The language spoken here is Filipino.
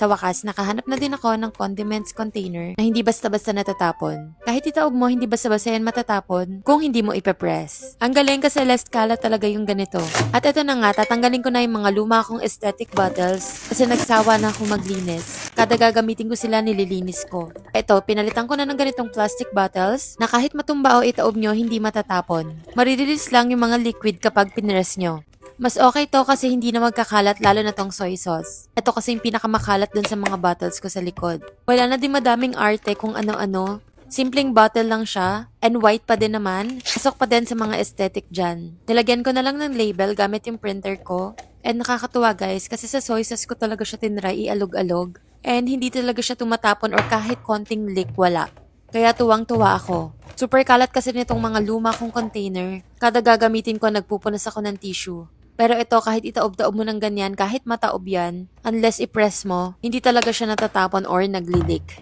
Sa wakas, nakahanap na din ako ng condiments container na hindi basta-basta natatapon. Kahit itaob mo, hindi basta-basta yan matatapon kung hindi mo ipe-press. Ang galing kasi less kalat talaga yung ganito. At ito na nga, tatanggalin ko na yung mga luma kong aesthetic bottles kasi nagsawa na akong maglinis. Kada gagamitin ko sila, nililinis ko. Ito, pinalitan ko na ng ganitong plastic bottles na kahit matumba o itaob nyo, hindi matatapon. Marirelease lang yung mga liquid kapag pinress nyo. Mas okay to kasi hindi na magkakalat lalo na tong soy sauce. Ito kasi yung pinakamakalat dun sa mga bottles ko sa likod. Wala na din madaming arte kung ano-ano. Simpleng bottle lang siya, and white pa din naman. Pasok pa din sa mga aesthetic dyan. Nilagyan ko na lang ng label gamit yung printer ko. And nakakatuwa guys, kasi sa soy sauce ko talaga siya tinry ialog-alog. And hindi talaga siya tumatapon or kahit konting leak wala. Kaya tuwang-tuwa ako. Super kalat kasi nitong mga luma kong container. Kada gagamitin ko, nagpupunas ako ng tissue. Pero ito, kahit itaob-taob mo ng ganyan, kahit mataob yan, unless i-press mo, hindi talaga siya natatapon or nagli-leak.